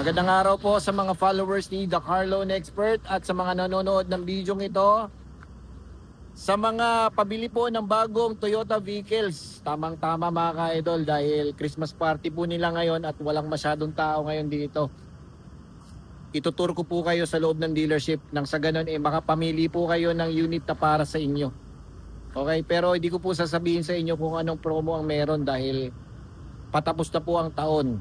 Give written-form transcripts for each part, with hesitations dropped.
Magandang araw po sa mga followers ni The Car Loan Expert at sa mga nanonood ng video ito. Sa mga pabili po ng bagong Toyota vehicles, tamang-tama mga ka-idol dahil Christmas party po nila ngayon at walang masyadong tao ngayon dito. Itutur ko po kayo sa loob ng dealership nang sa ganun makapamili po kayo ng unit na para sa inyo. Okay, pero hindi ko po sasabihin sa inyo kung anong promo ang meron dahil patapos na po ang taon.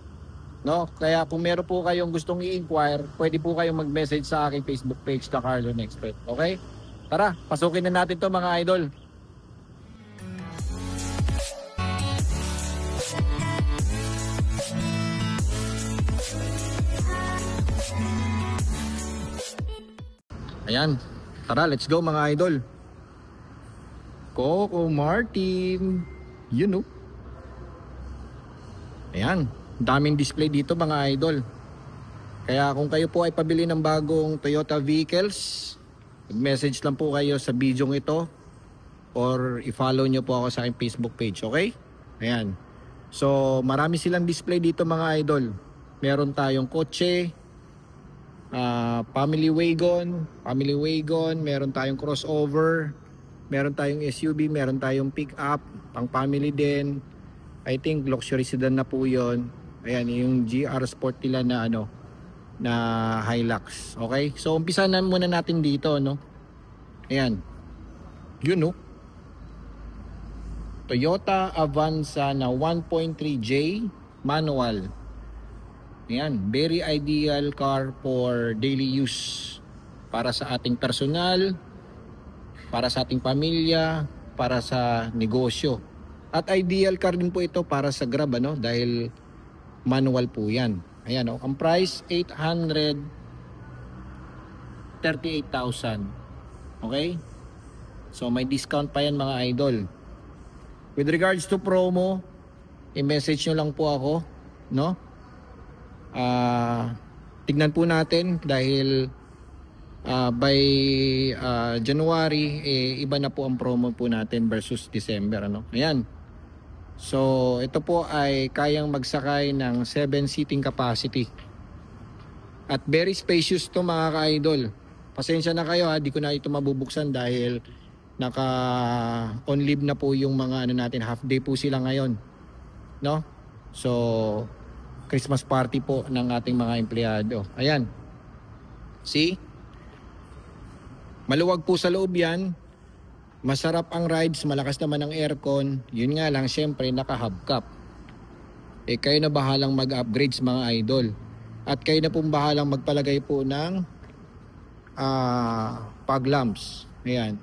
No? Kaya kung meron po kayong gustong i-inquire, pwede po kayong mag-message sa aking Facebook page, The Car Loan Expert. Okay? Tara, pasukin na natin to mga idol. Ayan. Tara, let's go mga idol. Coco Martin. You know. Ayan. Daming display dito mga idol. Kaya kung kayo po ay pabili ng bagong Toyota vehicles, mag-message lang po kayo sa video ito or i-follow nyo po ako sa aking Facebook page, okay? Ayan. So marami silang display dito mga idol. Meron tayong kotse, family wagon, meron tayong crossover, meron tayong SUV, meron tayong pick-up, pang family din. I think luxury sedan na po yon. Ayan, yung GR Sport nila na na Hilux. Okay? So umpisa na muna natin dito, no? Ayan. Yun, no? Toyota Avanza na 1.3J manual. Ayan, very ideal car for daily use. Para sa ating personal, para sa ating pamilya, para sa negosyo. At ideal car din po ito para sa Grab, dahil manual po yan. Ayan, ang price 838,000. Okay? So may discount pa yan mga idol. With regards to promo, i-message nyo lang po ako, no? Tignan po natin dahil by January iba na po ang promo po natin versus December, Ayan. So ito po ay kayang magsakay ng 7 seating capacity. At very spacious to mga ka-idol. Pasensya na kayo di ko na ito mabubuksan dahil naka on leave na po yung mga natin, half day po sila ngayon, no? So Christmas party po ng ating mga empleyado. Ayan. See? Maluwag po sa loob yan. Masarap ang rides, malakas naman ang aircon. Yun nga lang, syempre naka-hubcap. Kayo na bahalang mag-upgrades mga idol. At kayo na pong bahalang magpalagay po ng fog lamps. Ayan.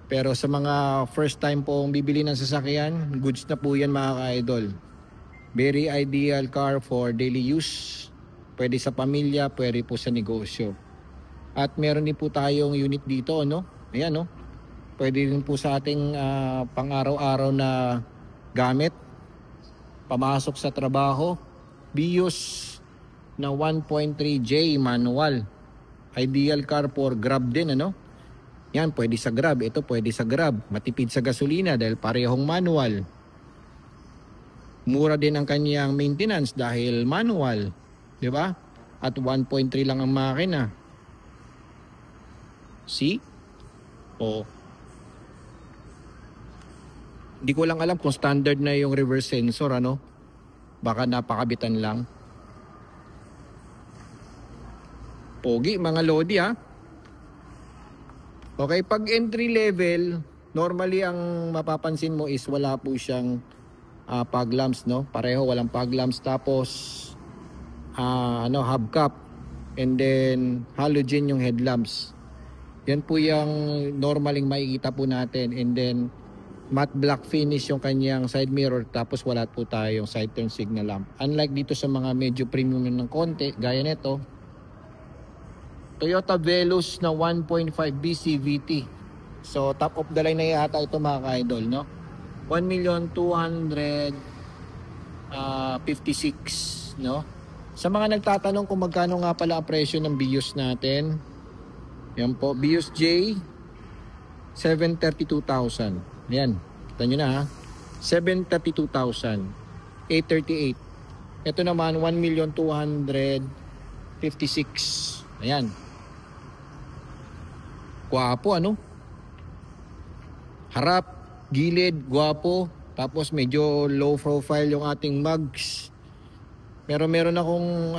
Pero sa mga first time pong bibili ng sasakyan, goods na po yan mga ka-idol. Very ideal car for daily use. Pwede sa pamilya, pwede po sa negosyo. At meron din po tayong unit dito, Ayan, Pwede din po sa ating pang-araw-araw na gamit. Pamasok sa trabaho. Vios na 1.3J manual. Ideal car for Grab din, Yan, pwede sa Grab. Ito pwede sa Grab. Matipid sa gasolina dahil parehong manual. Mura din ang kanyang maintenance dahil manual. Diba? At 1.3 lang ang makina. See? Hindi ko lang alam kung standard na yung reverse sensor, Baka napakabitan lang. Pogi, mga lodi, Okay, pag entry level, normally ang mapapansin mo is wala po siyang fog lamps, Pareho, walang fog lamps. Tapos, hubcap. And then, halogen yung headlamps. Yan po yung normaling makikita po natin. And then, matte black finish yung kanyang side mirror, tapos wala po tayong side turn signal lamp. Unlike dito sa mga medyo premium ng konti, gaya nito, Toyota Veloz na 1.5 BCVT. So top of the line na yata ito mga ka-idol, 1,256,000, Sa mga nagtatanong kung magkano nga pala ang presyo ng Vios natin, yan po, Vios J 732,000. Ayan, kita nyo na 732,000. 838. Ito naman 1,200,000 56. Ayan. Gwapo, ano? Harap, gilid, gwapo. Tapos medyo low profile yung ating mugs. Pero meron akong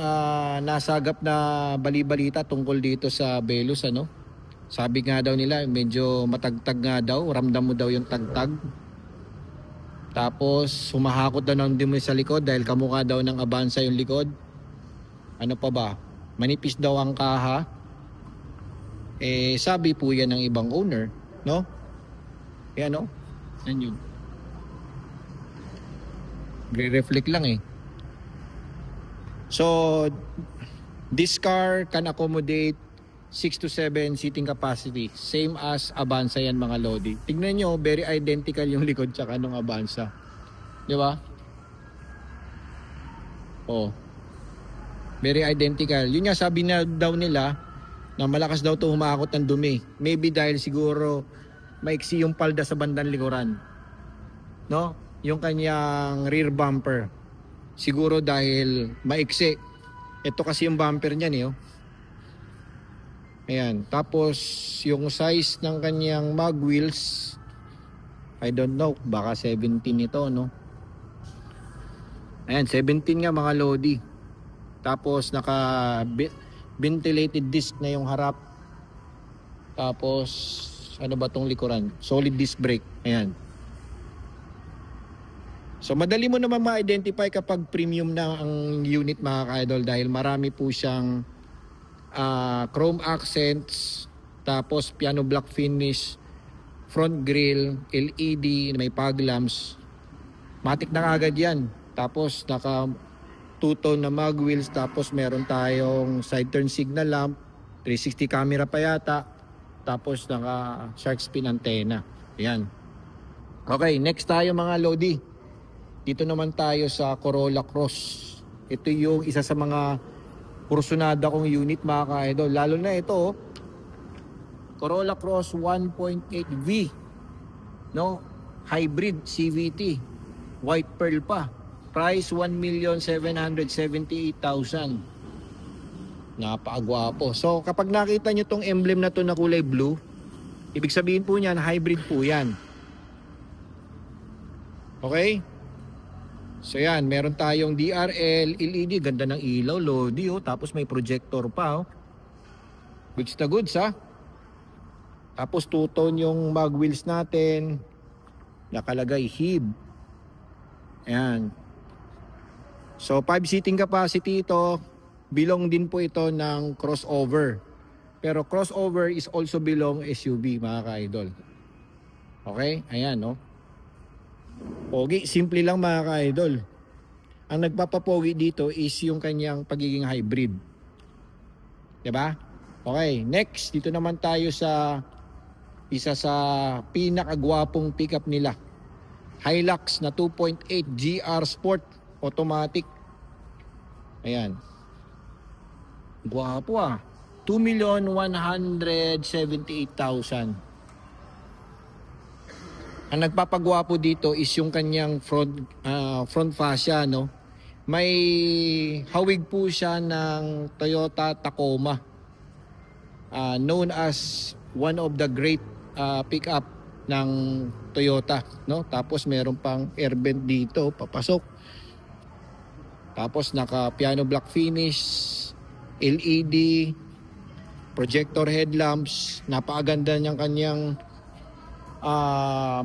nasagap na bali-balita tungkol dito sa Velus, ano? Sabi nga daw nila, medyo matagtag nga daw. Ramdam mo daw yung tagtag. Tapos, humahakot daw ng dumi sa likod dahil kamukha daw ng Avanza yung likod. Ano pa ba? Manipis daw ang kaha. Sabi po yan ng ibang owner, no? Yan, no? Yan yun. Re-reflect lang eh. So, this car can accommodate 6 to 7 seating capacity. Same as Avanza yan mga Lodi. Tignan nyo, very identical yung likod tsaka nung Avanza. Di ba? Oh. Very identical. Yun nga sabi na daw nila na malakas daw to humakot ng dumi. Maybe dahil siguro maiksi yung palda sa bandang likuran. No? Yung kanyang rear bumper. Siguro dahil maiksi. Ito kasi yung bumper niyan eh. Oh. Ayan. Tapos yung size ng kanyang mag wheels, I don't know, baka 17 ito, no? Ayan, 17 nga mga Lodi. Tapos naka ventilated disc na yung harap. Tapos ano ba tong likuran? Solid disc brake. Ayan. So madali mo naman ma-identify kapag premium na ang unit mga ka-idol dahil marami po siyang chrome accents, tapos piano black finish, front grille, LED, may fog lamps. Matic na agad yan. Tapos naka two-tone na mag wheels, tapos meron tayong side turn signal lamp, 360 camera pa yata, tapos naka shark fin antenna. Ayan. Okay, next tayo mga Lodi. Dito naman tayo sa Corolla Cross. Ito yung isa sa mga kursunada kong unit mga ka-idol. Lalo na ito, oh. Corolla Cross 1.8V. No? Hybrid CVT. White pearl pa. Price 1,778,000. Napakagwapo. So kapag nakita nyo tong emblem na to na kulay blue, ibig sabihin po niyan, hybrid po yan. Okay? So yan, meron tayong DRL, LED, ganda ng ilaw, Lodi, oh. Tapos may projector pa, oh. Goods na goods, ha. Tapos two-tone yung mag wheels natin. Nakalagay HIB. Ayan. So 5 seating capacity ito. Belong din po ito ng crossover. Pero crossover is also belong SUV mga ka-idol. Okay? Ayan, no? Pogi, simple lang mga ka-idol. Ang nagpapapogi dito is yung kanyang pagiging hybrid. Diba? Okay, next, dito naman tayo sa isa sa pinakagwapong pickup nila. Hilux na 2.8 GR Sport automatic. Ayan. Gwapo ah. 2,178,000. Ang nagpapagwapo dito is yung kanyang front fascia, no? May hawig po siya ng Toyota Tacoma. Known as one of the great pickup ng Toyota, no? Tapos meron pang air vent dito, papasok. Tapos naka piano black finish, LED, projector headlamps, napakaganda niyang kanyang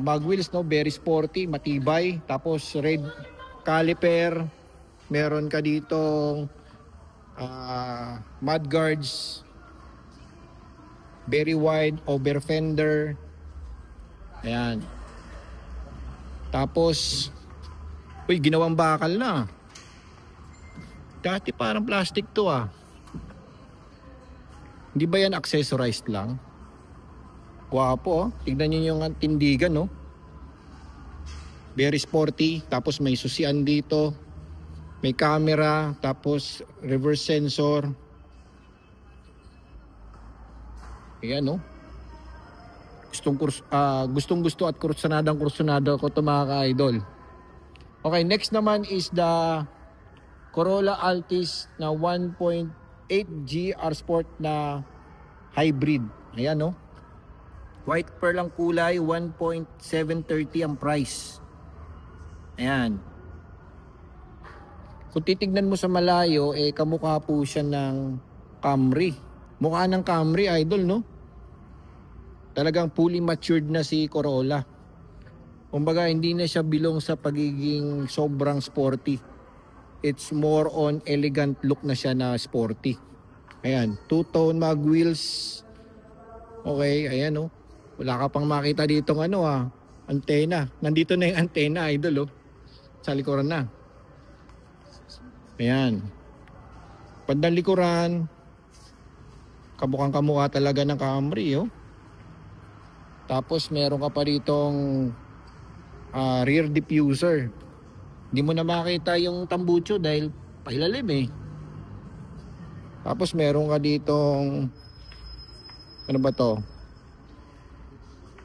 mag wheels, no? Very sporty, matibay. Tapos red caliper, meron ka ditong mud guards, very wide over fender. Ayan. Tapos uy, ginawang bakal na. Dati parang plastic to ah. Hindi ba yan accessorized lang? Gwapo, oh. Tignan nyo yung tindigan, no? Very sporty. Tapos may susian dito. May camera. Tapos reverse sensor. Ayan, no? Gustong-gusto at kursunadang-kursunada ko ito mga ka-idol. Okay, next naman is the Corolla Altis na 1.5 GR Sport na hybrid. Ayan, no? White pearl ang kulay, 1.730 ang price. Ayan. Kung titignan mo sa malayo, kamukha po siya ng Camry. Mukha ng Camry, idol, no? Talagang fully matured na si Corolla. Kumbaga, hindi na siya bilong sa pagiging sobrang sporty. It's more on elegant look na siya na sporty. Ayan, two-tone mag wheels. Okay, ayan, no? Wala ka pang makita dito ng antena. Nandito na yung antena, idol, sa likuran na. Ayan. Bandang likuran, kamukhang-kamukha talaga ng Camry, Tapos meron ka pa ditong rear diffuser. Hindi mo na makita yung tambucho dahil pahilalim Tapos meron ka ditong ano ba to?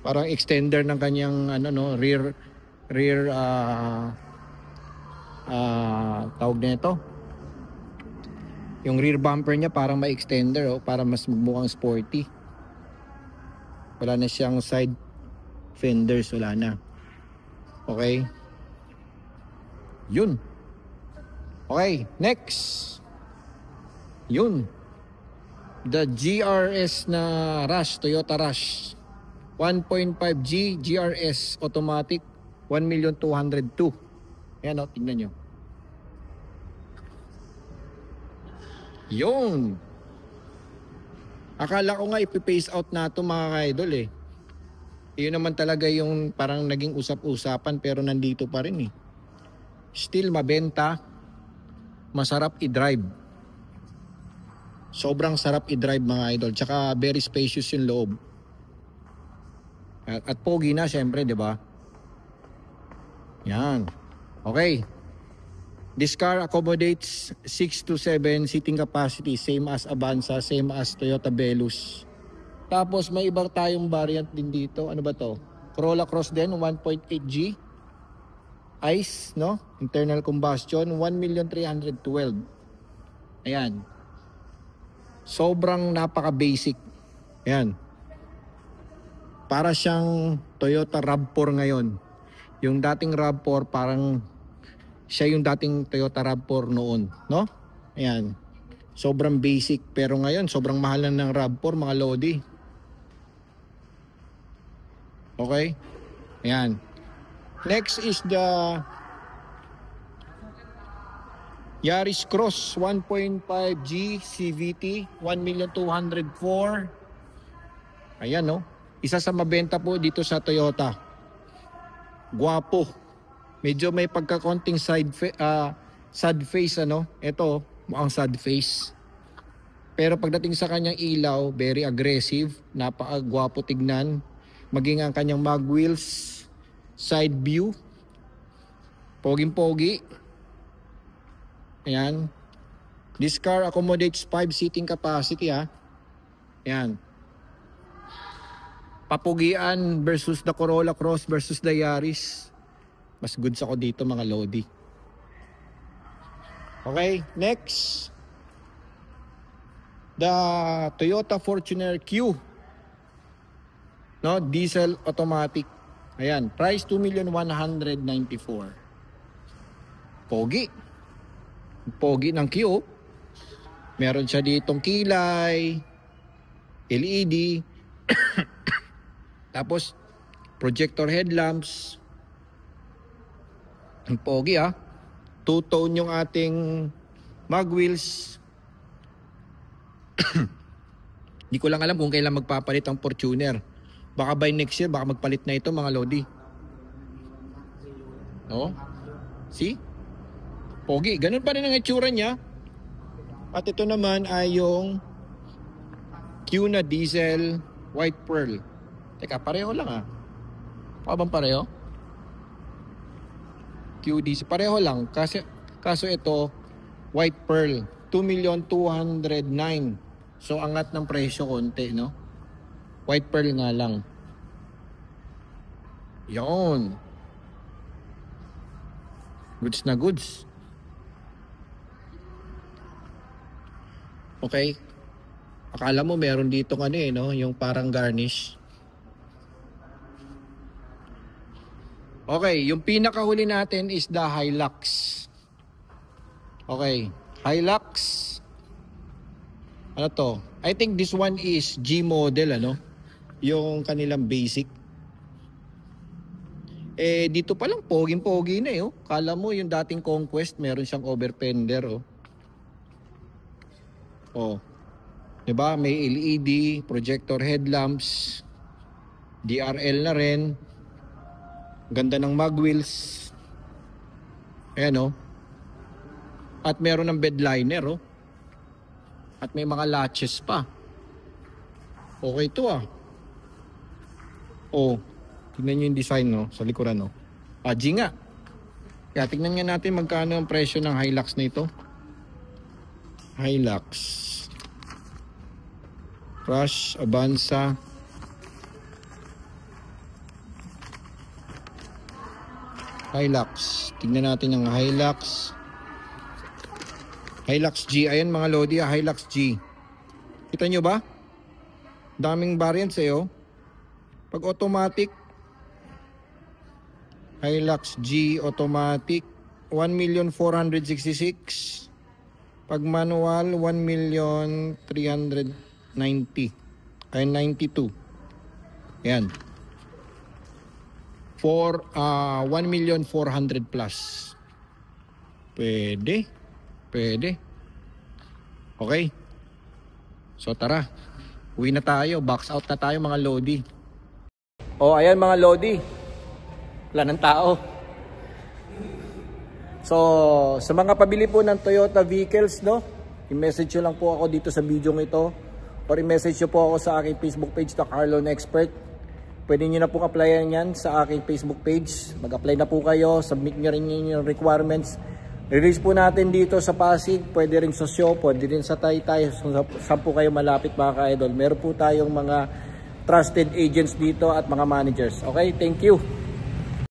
Parang extender ng kanyang rear tawag nito. Yung rear bumper niya parang may extender para mas mukhang sporty. Wala na siyang side fenders, wala na. Okay? Yun. Okay, next. Yun. The GRS na Rush, Toyota Rush. 1.5G GRS automatic, 1,202,000. Ayan, tingnan nyo. Yun. Akala ko nga ipi-phase out na ito mga ka-idol Yun naman talaga yung parang naging usap-usapan pero nandito pa rin Still mabenta. Masarap i-drive. Sobrang sarap i-drive mga idol. Tsaka very spacious yung loob. At pogi na syempre, di ba? Yan. Okay. This car accommodates 6 to 7 seating capacity, same as Avanza, same as Toyota Veloz. Tapos may ibang tayong variant din dito. Ano ba to? Corolla Cross din, 1.8G. ICE, no? Internal combustion, 1,312,000. Ayan. Sobrang napaka-basic. Ayan. Para siyang Toyota RAV4 ngayon. Yung dating RAV4 parang siya yung dating Toyota RAV4 noon, no? Ayan. Sobrang basic pero ngayon sobrang mahal na ng RAV4 mga lodi. Okay? Ayan. Next is the Yaris Cross 1.5G CVT, 1,204,000. Ayan, no? Isa sa mabenta po dito sa Toyota. Guwapo. Medyo may pagkakonting sad face, Ito, mukhang sad face. Pero pagdating sa kanyang ilaw, very aggressive, napakagwapo tignan. Maging ang kanyang mag wheels, side view, poging-pogi. Ayan. This car accommodates 5 seating capacity, Ayan. Papugian versus the Corolla Cross versus the Yaris. Mas goods ako dito mga lodi. Okay, next. The Toyota Fortuner Q. No, diesel automatic. Ayan, price 2,194,000. Pogi. Pogi ng Q. Meron siya ditong kilay, LED. Tapos projector headlamps. Ang pogi two-tone yung ating mag wheels. Hindi ko lang alam kung kailan magpapalit ang Fortuner. Baka by next year, baka magpalit na ito mga lodi. No? See? Pogi. Ganun pa rin ang itsura niya. At ito naman ay yung Q na diesel white pearl. Teka, pareho lang Baka bang pareho? QD, pareho lang kaso ito white pearl 2,209,000. So angat ng presyo konti, no? White pearl nga lang. Yon. Goods na goods. Okay? Akala mo meron dito ano eh, no? Yung parang garnish. Okay, yung pinakahuli natin is the Hilux. Okay, Hilux. Ano to? I think this one is G model, ano? Yung kanilang basic. Eh, dito pa lang, poging-pogi na eh. Oh. Kala mo yung dating Conquest, meron siyang overfender. Oh. Oh. Diba? May LED, projector headlamps, DRL na rin. Ganda ng mag wheels. Ayan oh. At meron ng bed liner oh. At may mga latches pa. Okay to ah. Oh. Tingnan nyo yung design no, sa likuran no. G nga. Kaya tingnan nga natin magkano ang presyo ng Hilux na ito. Hilux. Rush, Avanza. Hilux. Tingnan natin yung Hilux. Hilux G. Ayan mga Lodi, Hilux G. Kita nyo ba? Daming variants eh oh. Pag automatic, Hilux G automatic 1,466,000. Pag manual 1,390,000 ay 92. Yan. For 1,400,000 plus. Pwede. Pwede. Okay. So tara. Uwi na tayo. Box out na tayo mga Lodi. Oh, ayan mga Lodi. Wala ng tao. So, sa mga pabili po ng Toyota vehicles, no? I-message nyo lang po ako dito sa video ito. Or i-message nyo po ako sa aking Facebook page, The Carlone Expert. Pwede nyo na pong applyan yan sa aking Facebook page. Mag-apply na po kayo. Submit nyo rin yung requirements. Release po natin dito sa Pasig. Pwede rin sa Sio, pwede rin sa Taytay. Saan po kayo malapit mga ka-idol. Meron po tayong mga trusted agents dito at mga managers. Okay, thank you.